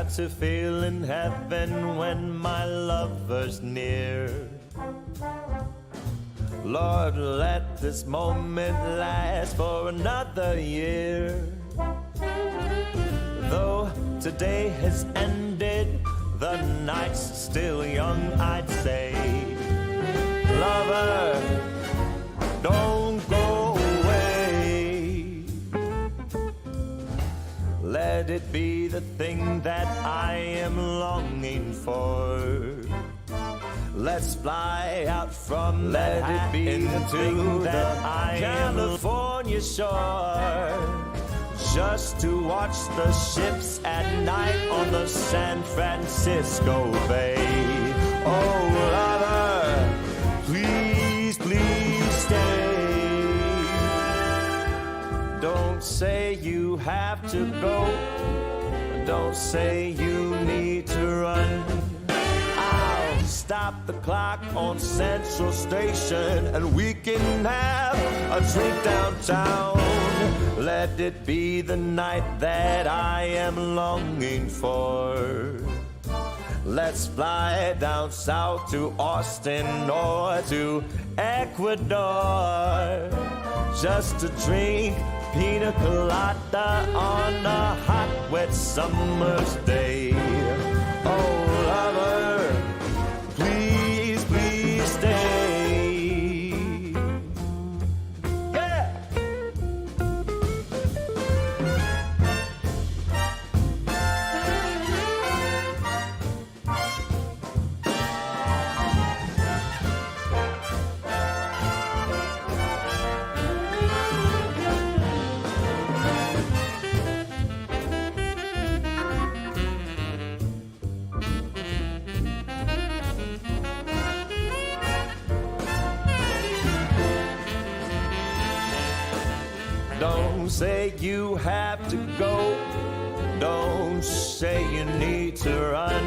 got to feel in heaven when my lover's near. Lord, let this moment last for another year. Though today has ended, the night's still young, I'd say. Lover, don't go away. Let Let it be the thing that I am longing for. Let's fly out from Manhattan to the California shore, just to watch the ships at night on the San Francisco Bay. Oh, lover, please, please stay. Don't say you have to go. Don't say you need to run. I'll stop the clock on Central Station and we can have a drink downtown. Let it be the night that I am longing for. Let's fly down south to Austin or to Ecuador, just to drink pina colada on a hot, wet summer's day. Oh, lover, please, please stay. Yeah! Don't say you have to go. Don't say you need to run.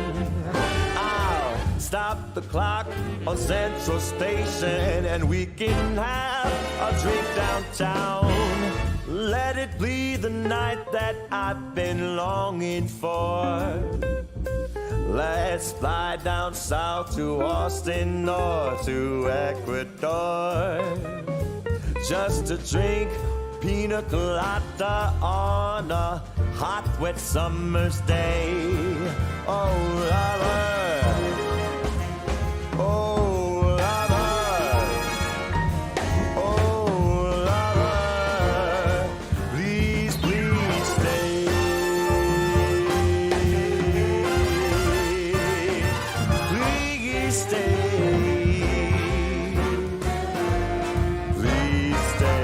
I'll stop the clock on Central Station and we can have a drink downtown. Let it be the night that I've been longing for. Let's fly down south to Austin or to Ecuador, just to drink pina colada on a hot, wet summer's day. Oh, lover, oh, lover, oh, lover, please, please stay. Please stay. Please stay.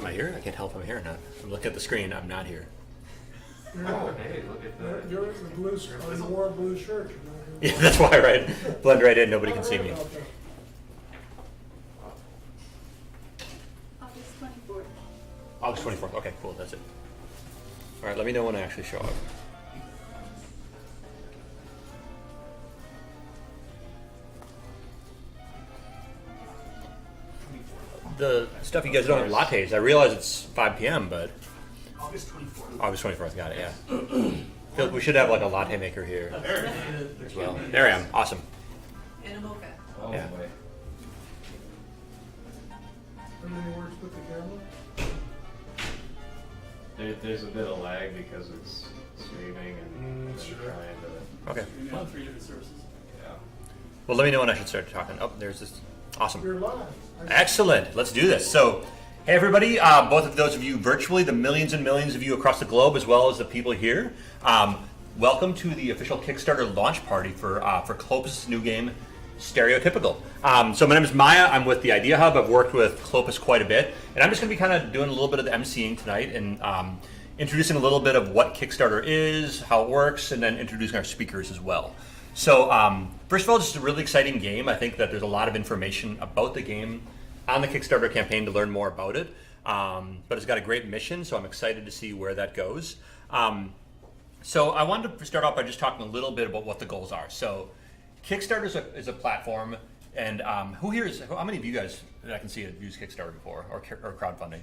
Am I here? I can't tell if I'm here or not. I'm looking at the screen. I'm not here. Oh, hey, look at that. You're in the blue shirt. You wore a blue shirt. Yeah, that's why, right? Blend right in. Nobody can see me. August 24th. August 24th. Okay, cool. That's it. All right, let me know when I actually show up. The stuff you guys don't have lattes. I realize it's 5 p.m., but August 24th. August 24th. Got it. Yeah. Feel like we should have like a latte maker here as well. There I am. Awesome. And a mocha. Oh, Yeah. boy. Everything works with the camera? There's a bit of lag because it's streaming and then sure. trying to. Okay. You're on 3 different sources. Yeah. Well, let me know when I should start talking. Oh, there's this. Awesome. You're live. Excellent. Let's do this. So, hey everybody, both of those of you virtually, the millions and millions of you across the globe, as well as the people here, welcome to the official Kickstarter launch party for Clopas' new game, Stereotypical. So my name is Maya. I'm with the Idea Hub. I've worked with Clopas quite a bit, and I'm just going to be kind of doing a little bit of the emceeing tonight and introducing a little bit of what Kickstarter is, how it works, and then introducing our speakers as well. So first of all, this is a really exciting game. I think that there's a lot of information about the game on the Kickstarter campaign to learn more about it. But it's got a great mission, so I'm excited to see where that goes. So I wanted to start off by just talking a little bit about what the goals are. So Kickstarter is a platform, and how many of you guys that I can see have used Kickstarter before or crowdfunding?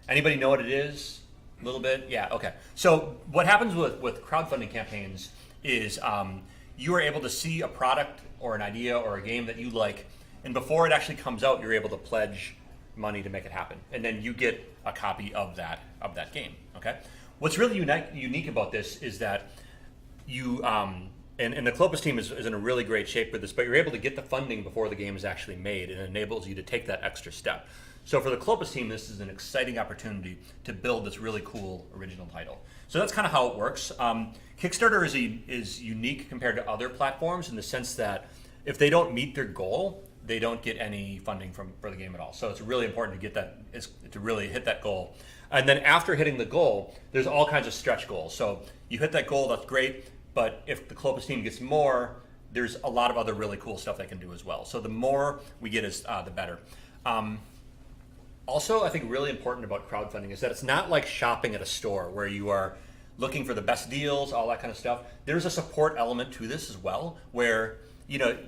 Anybody know what it is? A little bit? Yeah, okay. So what happens with crowdfunding campaigns is you are able to see a product or an idea or a game that you like, and before it actually comes out, you're able to pledge money to make it happen, and then you get a copy of that game. Okay. What's really unique about this is that you and the Clopas team is in a really great shape with this, but you're able to get the funding before the game is actually made, and it enables you to take that extra step. So for the Clopas team, this is an exciting opportunity to build this really cool original title. So that's kind of how it works. Kickstarter is unique compared to other platforms in the sense that if they don't meet their goal, they don't get any funding for the game at all. So it's really important to get that, to really hit that goal. And then after hitting the goal, there's all kinds of stretch goals. So you hit that goal, that's great, but if the Clopas team gets more, there's a lot of other really cool stuff they can do as well. So the more we get is the better. Also, I think really important about crowdfunding is that it's not like shopping at a store where you are looking for the best deals, all that kind of stuff. There's a support element to this as well, where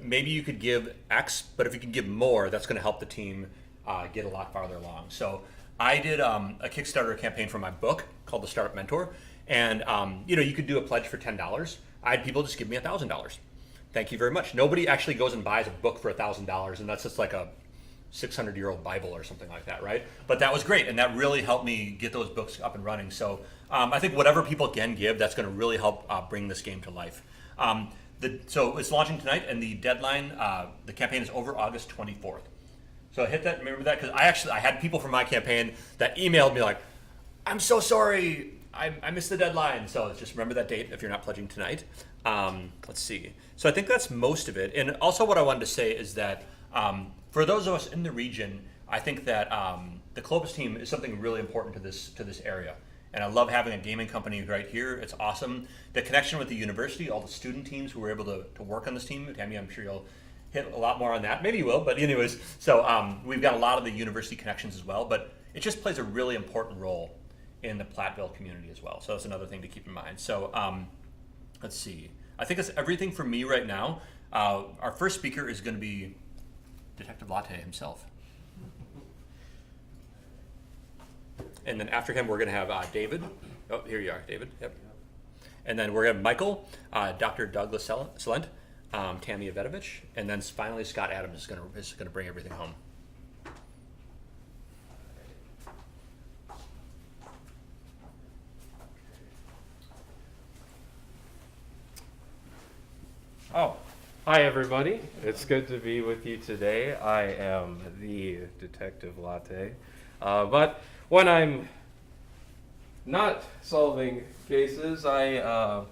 maybe you could give X, but if you can give more, that's going to help the team get a lot farther along. So I did a Kickstarter campaign for my book called The Startup Mentor, and you could do a pledge for $10. I had people just give me $1,000. Thank you very much. Nobody actually goes and buys a book for $1,000, and that's just like a 600-year-old Bible or something like that, right? But that was great, and that really helped me get those books up and running. So I think whatever people can give, that's going to really help bring this game to life. So it's launching tonight, and the deadline, the campaign is over August 24th. So hit that, remember that, because I had people from my campaign that emailed me like, I'm so sorry, I missed the deadline. So just remember that date if you're not pledging tonight. Let's see. So I think that's most of it. And also what I wanted to say is that for those of us in the region, I think that the Clopas team is something really important to this area. And I love having a gaming company right here. It's awesome. The connection with the university, all the student teams who were able to work on this team. Tammy, I'm sure you'll hit a lot more on that. Maybe you will, but anyways. So we've got a lot of the university connections as well. But it just plays a really important role in the Platteville community as well. So that's another thing to keep in mind. So let's see. I think that's everything for me right now. Our first speaker is going to be Detective Latte himself. And then after him, we're going to have David. Oh, here you are, David. Yep. And then we're going to have Michael, Dr. Douglas Salent, Tammy Avetovich, and then finally Scott Adams is going to bring everything home. Oh, hi everybody. It's good to be with you today. I am the Detective Latte. But when I'm not solving cases, I'm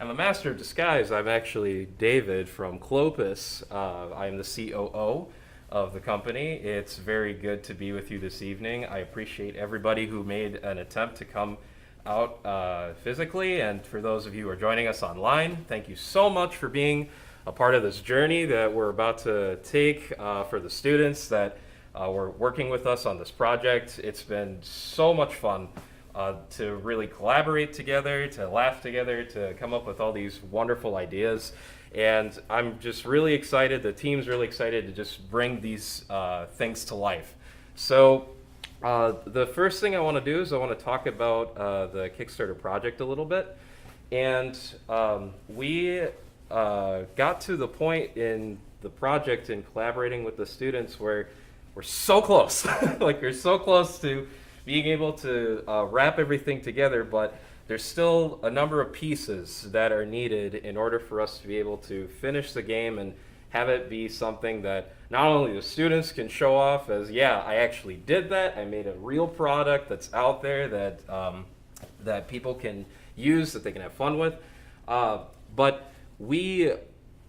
a master of disguise. I'm actually David from Clopas. I'm the COO. of the company. It's very good to be with you this evening. I appreciate everybody who made an attempt to come out physically, and for those of you who are joining us online, thank you so much for being a part of this journey that we're about to take for the students that were working with us on this project. It's been so much fun to really collaborate together, to laugh together, to come up with all these wonderful ideas. And I'm just really excited, the team's really excited to just bring these things to life. So the first thing I want to do is I want to talk about the Kickstarter project a little bit. And we got to the point in the project in collaborating with the students where we're so close. Like, we're so close to being able to wrap everything together, but there's still a number of pieces that are needed in order for us to be able to finish the game and have it be something that not only the students can show off as, yeah, I actually did that, I made a real product that's out there that that people can use, that they can have fun with, but we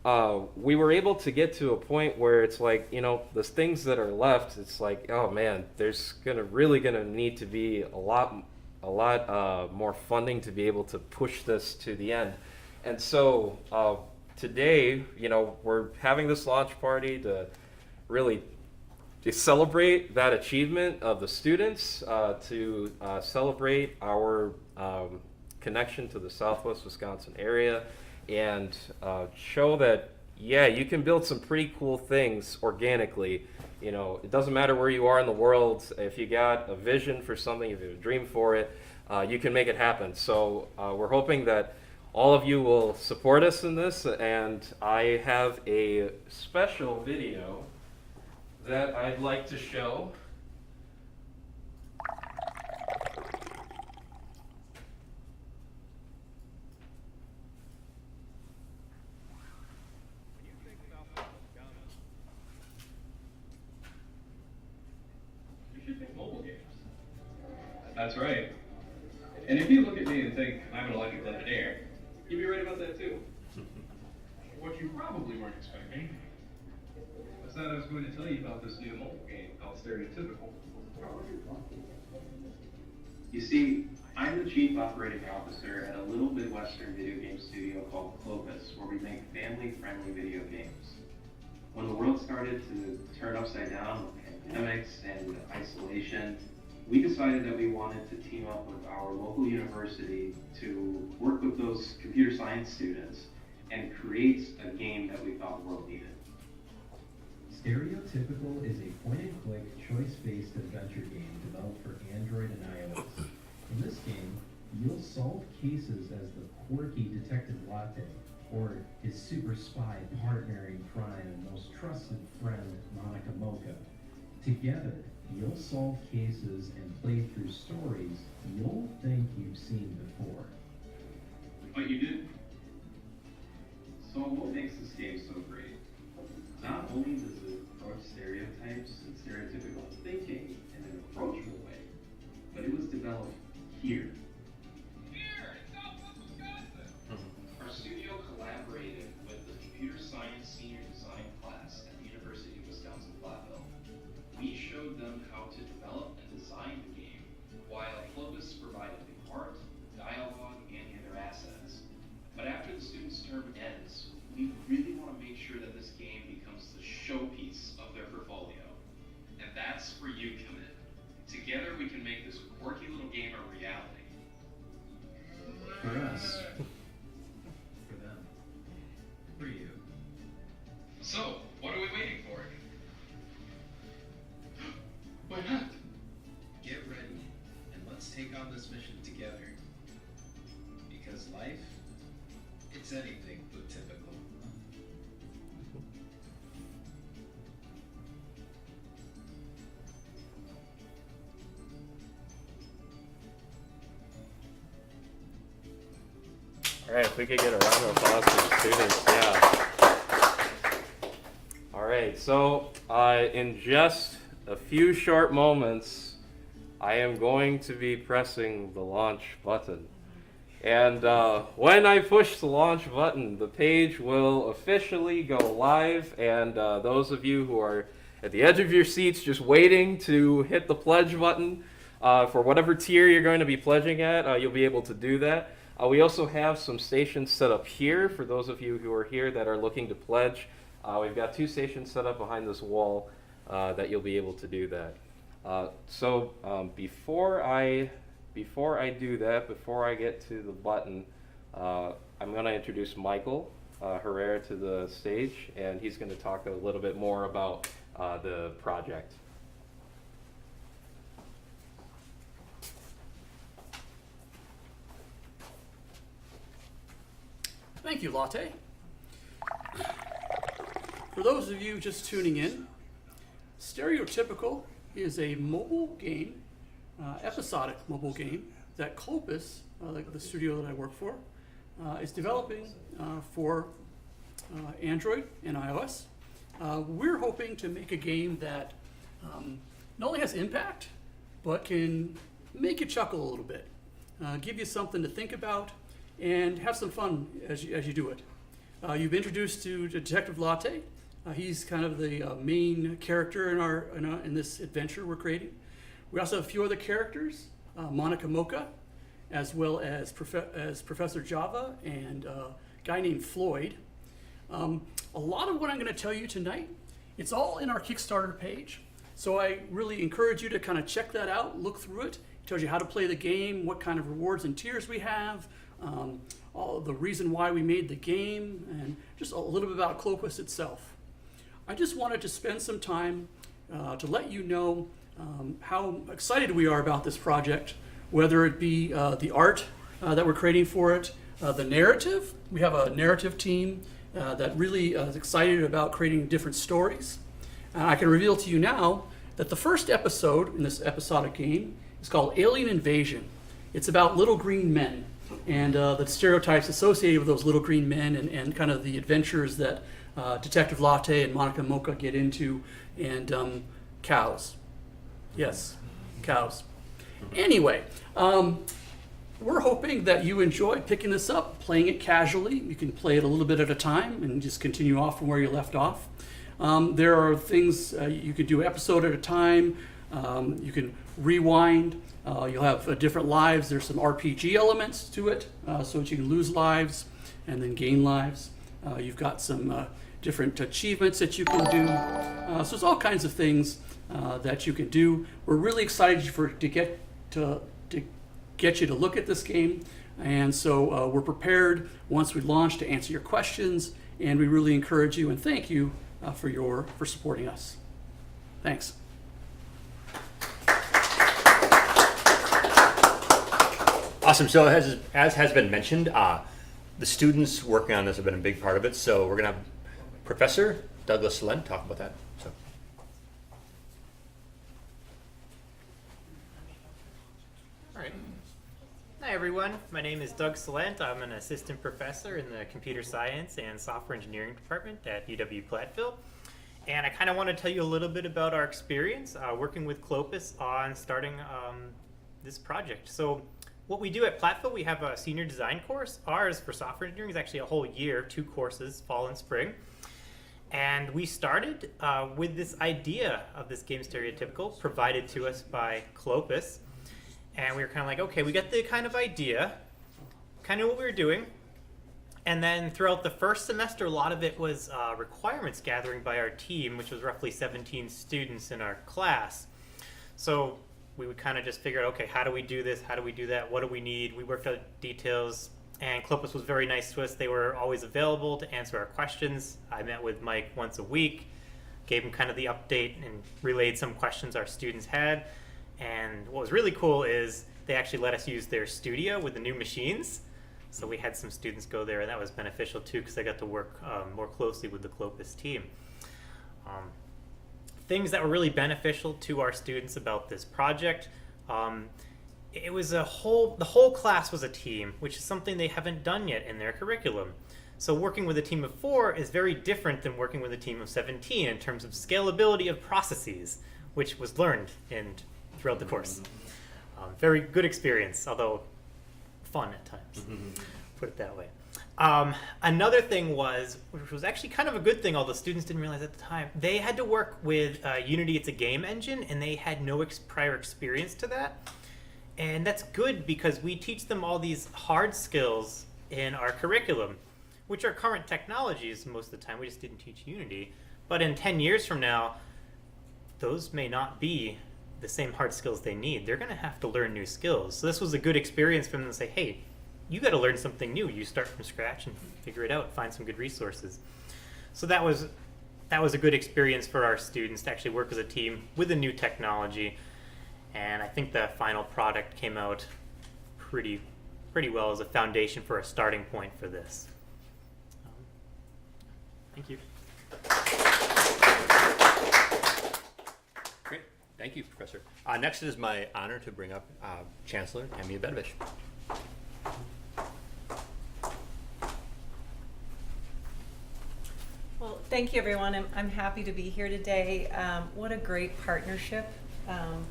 were able to get to a point where it's like, you know, the things that are left, it's like, oh man, there's really gonna need to be a lot more funding to be able to push this to the end. And so today, you know, we're having this launch party to really to celebrate that achievement of the students, to celebrate our connection to the Southwest Wisconsin area, and show that, yeah, you can build some pretty cool things organically. You know, it doesn't matter where you are in the world. If you got a vision for something, if you have a dream for it, you can make it happen. So we're hoping that all of you will support us in this, and I have a special video that I'd like to show. That's right. And if you look at me and think I'm an electric engineer, you'd be right about that too. What you probably weren't expecting was that I was going to tell you about this new mobile game called Stereotypical. You see, I'm the chief operating officer at a little Midwestern video game studio called Clovis, where we make family-friendly video games. When the world started to turn upside down with pandemics and isolation, we decided that we wanted to team up with our local university to work with those computer science students and create a game that we thought the world needed. Stereotypical is a point-and-click, choice-based adventure game developed for Android and iOS. In this game, you'll solve cases as the quirky Detective Latte, or his super spy partner in crime and most trusted friend, Monica Mocha. Together, you'll solve cases and play through stories you won't think you've seen before. But you did. So what makes this game so great? Not only does it approach stereotypes and stereotypical thinking in an approachable way, but it was developed here. Here in Southwest Wisconsin! Our studio collaborated with the computer science senior design class at the University of Wisconsin-Platteville. We showed them how to develop and design the game, while Clovis provided the art, dialogue, and the other assets. But after the students' term ends, we really want to make sure that this game becomes the showpiece of their portfolio. And that's where you come in. Together we can make this quirky little game a reality. For us. For them. For you. So, what are we waiting for? Why not? Get ready, and let's take on this mission together. Because life, it's anything but typical. All right, if we could get a round of applause for the students, yeah. All right, so in just a few short moments, I am going to be pressing the launch button. And when I push the launch button, the page will officially go live, and those of you who are at the edge of your seats, just waiting to hit the pledge button for whatever tier you're going to be pledging at. You'll be able to do that. We also have some stations set up here for those of you who are here that are looking to pledge. We've got 2 stations set up behind this wall that you'll be able to do that. Before I do that, before I get to the button, I'm going to introduce Michael Herrera to the stage, and he's going to talk a little bit more about the project. Thank you, Latte. For those of you just tuning in, Stereotypical is a mobile game, episodic mobile game that Clopus, the studio that I work for, is developing for Android and iOS. We're hoping to make a game that not only has impact, but can make you chuckle a little bit, give you something to think about, and have some fun as you do it. You've been introduced to Detective Latte. He's kind of the main character in this adventure we're creating. We also have a few other characters, Monica Mocha, as well as Professor Java and a guy named Floyd. A lot of what I'm going to tell you tonight, it's all in our Kickstarter page. So I really encourage you to kind of check that out, look through it. It tells you how to play the game, what kind of rewards and tiers we have, all the reason why we made the game, and just a little bit about Clopus itself. I just wanted to spend some time to let you know how excited we are about this project, whether it be the art that we're creating for it, the narrative. We have a narrative team that really is excited about creating different stories. And I can reveal to you now that the first episode in this episodic game is called Alien Invasion. It's about little green men and the stereotypes associated with those little green men and kind of the adventures that Detective Latte and Monica Mocha get into, and cows. Yes, cows. Anyway, we're hoping that you enjoy picking this up, playing it casually. You can play it a little bit at a time and just continue off from where you left off. There are things you can do episode at a time. You can rewind. You'll have different lives. There's some RPG elements to it, so that you can lose lives and then gain lives. You've got some different achievements that you can do. So there's all kinds of things that you can do. We're really excited to get you to look at this game, and so we're prepared once we launch to answer your questions. And we really encourage you and thank you for supporting us. Thanks. Awesome. So as has been mentioned, the students working on this have been a big part of it. So we're going to have Professor Douglas Lent talk about that. So. All right. Hi everyone, my name is Doug Salent. I'm an assistant professor in the computer science and software engineering department at UW-Platteville. And I kind of want to tell you a little bit about our experience working with Clopus on starting this project. So what we do at Platteville, we have a senior design course. Ours for software engineering is actually a whole year, 2 courses, fall and spring. And we started with this idea of this game Stereotypical provided to us by Clopus. And we were kind of like, okay, we got the kind of idea, kind of what we were doing. And then throughout the first semester, a lot of it was requirements gathering by our team, which was roughly 17 students in our class. So we would kind of just figure out, okay, how do we do this? How do we do that? What do we need? We worked out details, and Clopus was very nice to us. They were always available to answer our questions. I met with Mike once a week, gave him kind of the update and relayed some questions our students had. And what was really cool is they actually let us use their studio with the new machines. So we had some students go there, and that was beneficial too because I got to work more closely with the Clopus team. Things that were really beneficial to our students about this project, it was the whole class was a team, which is something they haven't done yet in their curriculum. So working with a team of 4 is very different than working with a team of 17 in terms of scalability of processes, which was learned throughout the course. Very good experience, although fun at times, put it that way. Another thing was, which was actually kind of a good thing, although students didn't realize at the time, they had to work with Unity. It's a game engine, and they had no prior experience to that. And that's good because we teach them all these hard skills in our curriculum, which are current technologies most of the time. We just didn't teach Unity. But in 10 years from now, those may not be the same hard skills they need. They're going to have to learn new skills. So this was a good experience for them to say, hey, you got to learn something new. You start from scratch and figure it out, find some good resources. So that was a good experience for our students to actually work as a team with a new technology. And I think the final product came out pretty well as a foundation for a starting point for this. Thank you. Great. Thank you, Professor. Next, it is my honor to bring up Chancellor Tammy Bedovich. Well, thank you, everyone. I'm happy to be here today. What a great partnership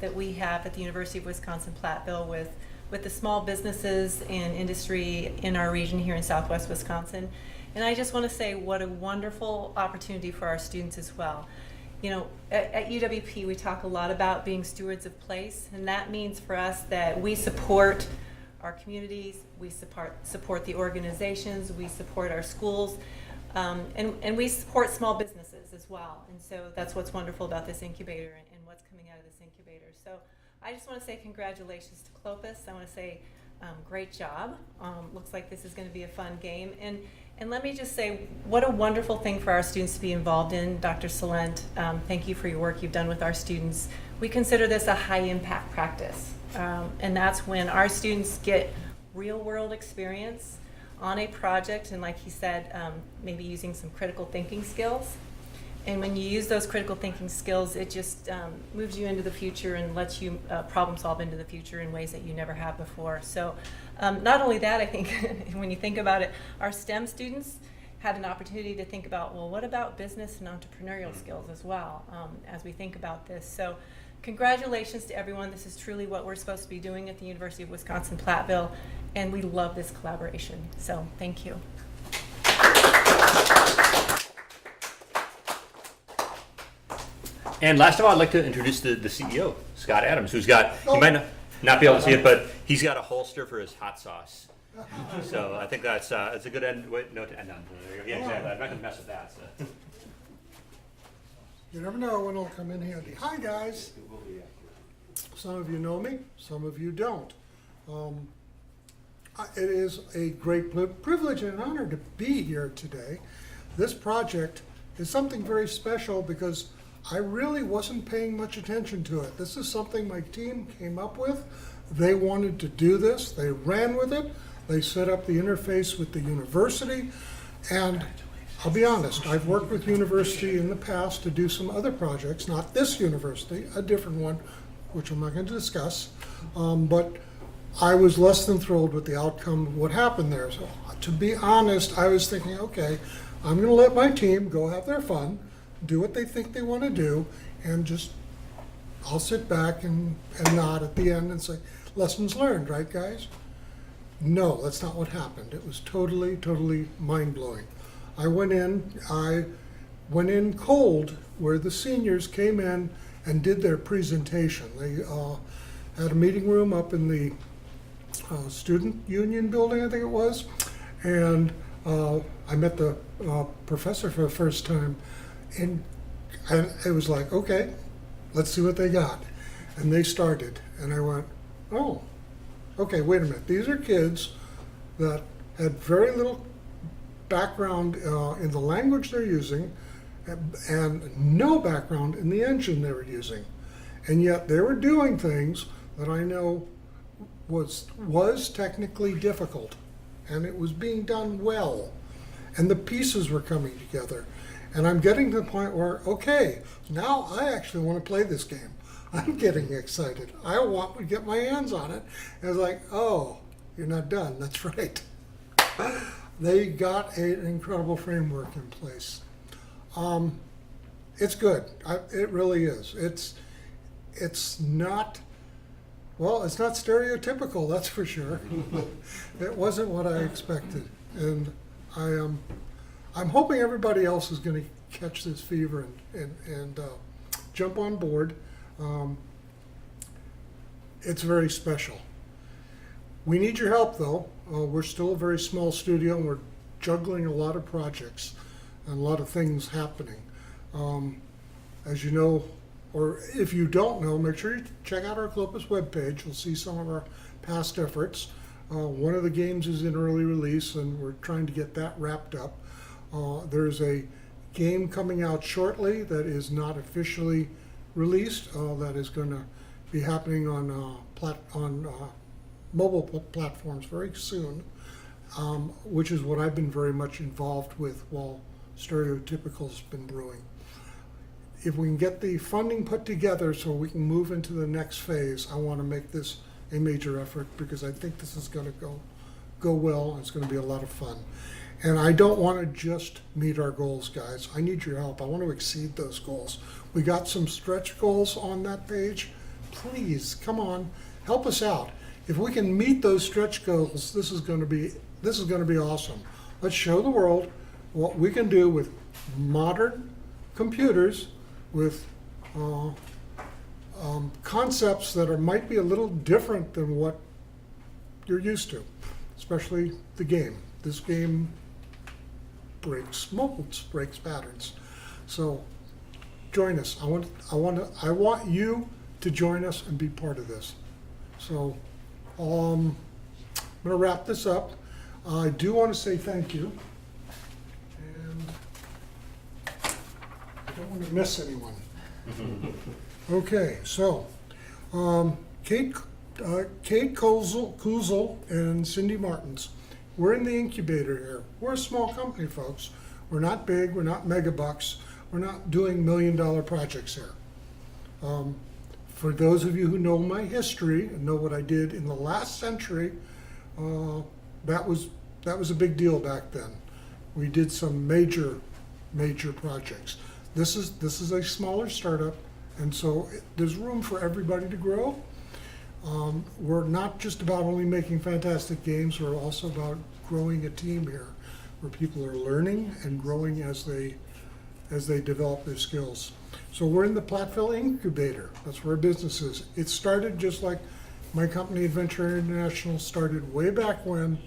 that we have at the University of Wisconsin-Platteville with the small businesses and industry in our region here in Southwest Wisconsin. And I just want to say what a wonderful opportunity for our students as well. You know, at UWP, we talk a lot about being stewards of place, and that means for us that we support our communities, we support the organizations, we support our schools, and we support small businesses as well. And so that's what's wonderful about this incubator and what's coming out of this incubator. So I just want to say congratulations to Clopas. I want to say great job. Looks like this is going to be a fun game. And let me just say, what a wonderful thing for our students to be involved in. Dr. Salent, thank you for your work you've done with our students. We consider this a high impact practice. And that's when our students get real world experience on a project, and like he said, maybe using some critical thinking skills. And when you use those critical thinking skills, it just moves you into the future and lets you problem solve into the future in ways that you never have before. So not only that, I think when you think about it, our STEM students had an opportunity to think about, well, what about business and entrepreneurial skills as well as we think about this. So congratulations to everyone. This is truly what we're supposed to be doing at the University of Wisconsin-Platteville, and we love this collaboration. So thank you. And last of all, I'd like to introduce the CEO, Scott Adams, who's got, you might not be able to see it, but he's got a holster for his hot sauce. So I think that's a good note to end on. Yeah, exactly. I'm not going to mess with that. So. You never know when it'll come in handy. Hi, guys. Some of you know me, some of you don't. It is a great privilege and an honor to be here today. This project is something very special because I really wasn't paying much attention to it. This is something my team came up with. They wanted to do this. They ran with it. They set up the interface with the university. And I'll be honest, I've worked with university in the past to do some other projects, not this university, a different one, which I'm not going to discuss. But I was less than thrilled with the outcome of what happened there. So to be honest, I was thinking, okay, I'm going to let my team go have their fun, do what they think they want to do, and just I'll sit back and nod at the end and say, lessons learned, right, guys? No, that's not what happened. It was totally mind-blowing. I went in cold where the seniors came in and did their presentation. They had a meeting room up in the student union building, I think it was, and I met the professor for the first time, and it was like, okay, let's see what they got. And they started, and I went, oh, okay, wait a minute. These are kids that had very little background in the language they're using and no background in the engine they were using. And yet they were doing things that I know was technically difficult, and it was being done well, and the pieces were coming together. And I'm getting to the point where, okay, now I actually want to play this game. I'm getting excited. I want to get my hands on it. And it's like, oh, you're not done. That's right. They got an incredible framework in place. It's good. It really is. It's not, well, it's not stereotypical, that's for sure. It wasn't what I expected. And I'm hoping everybody else is going to catch this fever and jump on board. It's very special. We need your help, though. We're still a very small studio, and we're juggling a lot of projects and a lot of things happening. As you know, or if you don't know, make sure you check out our Clopas webpage. You'll see some of our past efforts. One of the games is in early release, and we're trying to get that wrapped up. There's a game coming out shortly that is not officially released. That is going to be happening on mobile platforms very soon, which is what I've been very much involved with while Stereotypical's been brewing. If we can get the funding put together so we can move into the next phase, I want to make this a major effort because I think this is going to go well, and it's going to be a lot of fun. And I don't want to just meet our goals, guys. I need your help. I want to exceed those goals. We got some stretch goals on that page. Please, come on, help us out. If we can meet those stretch goals, this is going to be awesome. Let's show the world what we can do with modern computers, with concepts that might be a little different than what you're used to, especially the game. This game breaks molds, breaks patterns. So join us. I want you to join us and be part of this. So I'm going to wrap this up. I do want to say thank you, and I don't want to miss anyone. Okay, so Kate Kuzel and Cindy Martins. We're in the incubator here. We're a small company, folks. We're not big. We're not mega bucks. We're not doing $1 million projects here. For those of you who know my history and know what I did in the last century, that was a big deal back then. We did some major projects. This is a smaller startup, and so there's room for everybody to grow. We're not just about only making fantastic games, we're also about growing a team here where people are learning and growing as they develop their skills. So we're in the Platteville Incubator. That's where our business is. It started just like my company, Adventure International, started way back when.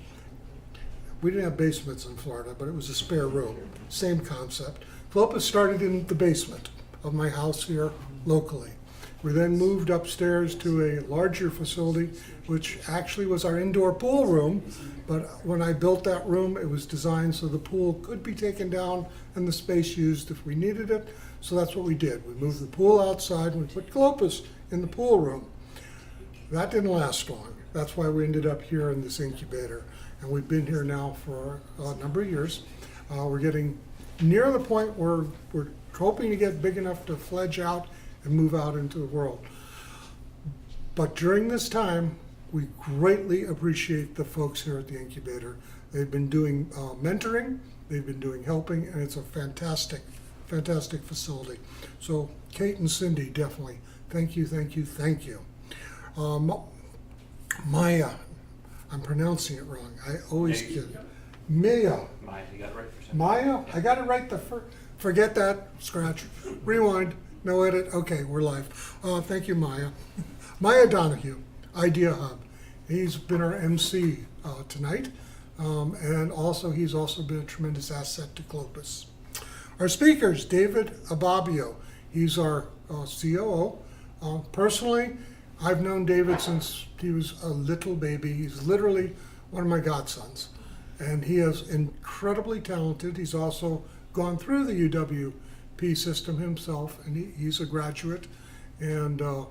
We didn't have basements in Florida, but it was a spare room. Same concept. Clopas started in the basement of my house here locally. We then moved upstairs to a larger facility, which actually was our indoor pool room. But when I built that room, it was designed so the pool could be taken down and the space used if we needed it. So that's what we did. We moved the pool outside and we put Clopas in the pool room. That didn't last long. That's why we ended up here in this incubator. And we've been here now for a number of years. We're getting near the point where we're hoping to get big enough to fledge out and move out into the world. But during this time, we greatly appreciate the folks here at the incubator. They've been doing mentoring, they've been doing helping, and it's a fantastic facility. So Kate and Cindy, definitely, thank you. Maya, I'm pronouncing it wrong. I always get it. Maya. Maya, you got it right for some. Maya, I got it right the first. Forget that. Scratch. Rewind. No edit. Okay, we're live. Thank you, Maya. Maya Donahue, Idea Hub. He's been our MC tonight, and also he's also been a tremendous asset to Clopas. Our speakers, David Ababio. He's our COO. Personally, I've known David since he was a little baby. He's literally one of my godsons, and he is incredibly talented. He's also gone through the UWP system himself, and he's a graduate and a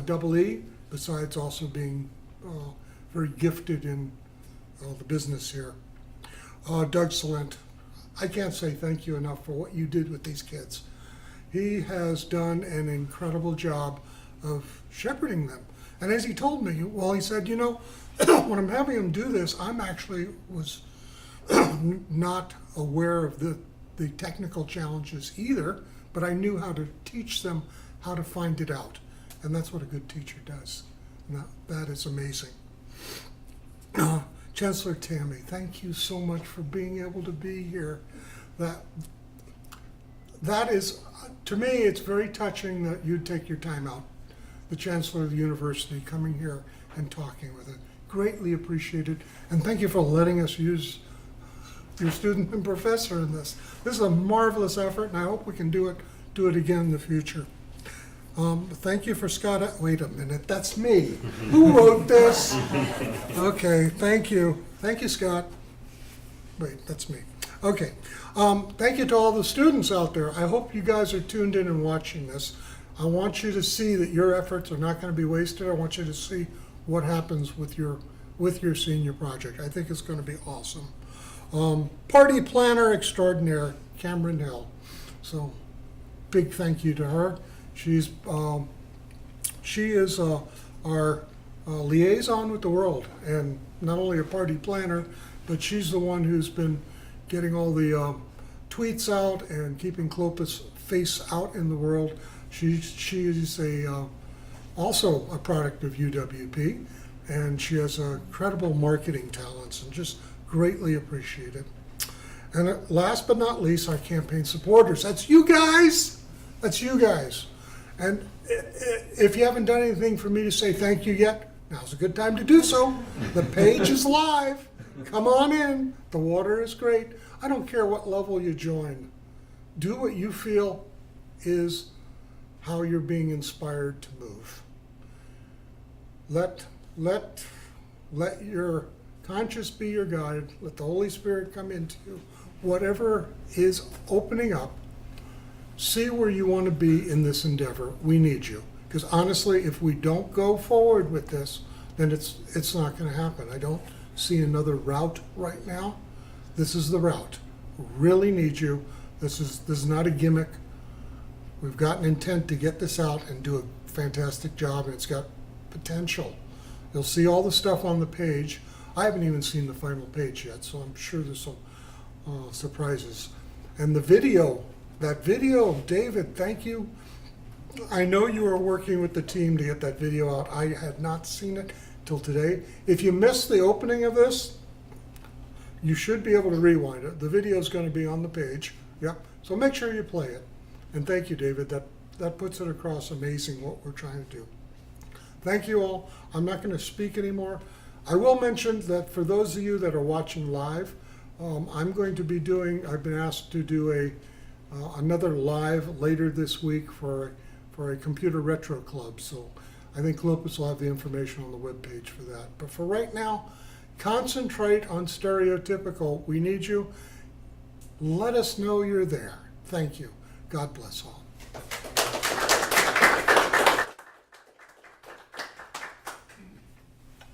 double E, besides also being very gifted in the business here. Doug Salent, I can't say thank you enough for what you did with these kids. He has done an incredible job of shepherding them. And as he told me, well, he said, you know, when I'm having them do this, I'm actually was not aware of the technical challenges either, but I knew how to teach them how to find it out. And that's what a good teacher does. And that is amazing. Chancellor Tammy, thank you so much for being able to be here. That is, to me, it's very touching that you take your time out. The Chancellor of the University coming here and talking with it. Greatly appreciated. And thank you for letting us use your student and professor in this. This is a marvelous effort, and I hope we can do it again in the future. Thank you for Scott. Wait a minute, that's me. Who wrote this? Okay, thank you. Thank you, Scott. Wait, that's me. Okay. Thank you to all the students out there. I hope you guys are tuned in and watching this. I want you to see that your efforts are not going to be wasted. I want you to see what happens with your senior project. I think it's going to be awesome. Party planner extraordinaire, Cameron Hill. So, big thank you to her. She is our liaison with the world, and not only a party planner, but she's the one who's been getting all the tweets out and keeping Clopas' face out in the world. She is also a product of UWP, and she has incredible marketing talents, and just greatly appreciated. And last but not least, our campaign supporters. That's you guys. That's you guys. And if you haven't done anything for me to say thank you yet, now's a good time to do so. The page is live. Come on in. The water is great. I don't care what level you join. Do what you feel is how you're being inspired to move. Let your conscience be your guide. Let the Holy Spirit come into you. Whatever is opening up, see where you want to be in this endeavor. We need you. Because honestly, if we don't go forward with this, then it's not going to happen. I don't see another route right now. This is the route. We really need you. This is not a gimmick. We've got an intent to get this out and do a fantastic job, and it's got potential. You'll see all the stuff on the page. I haven't even seen the final page yet, so I'm sure there's some surprises. And the video, that video, David, thank you. I know you are working with the team to get that video out. I had not seen it till today. If you missed the opening of this, you should be able to rewind it. The video is going to be on the page. Yep. So make sure you play it. And thank you, David. That puts it across amazing what we're trying to do. Thank you all. I'm not going to speak anymore. I will mention that for those of you that are watching live, I'm going to be doing, I've been asked to do another live later this week for a computer retro club. So I think Clopas will have the information on the webpage for that. But for right now, concentrate on Stereotypical. We need you. Let us know you're there. Thank you. God bless all.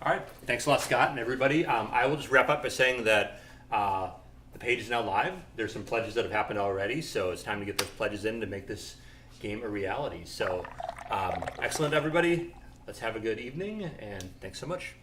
All right, thanks a lot, Scott, and everybody. I will just wrap up by saying that the page is now live. There's some pledges that have happened already, so it's time to get those pledges in to make this game a reality. So, excellent, everybody. Let's have a good evening, and thanks so much.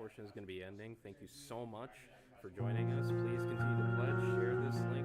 portion is going to be ending. Thank you so much for joining us. Please continue to pledge, share this link.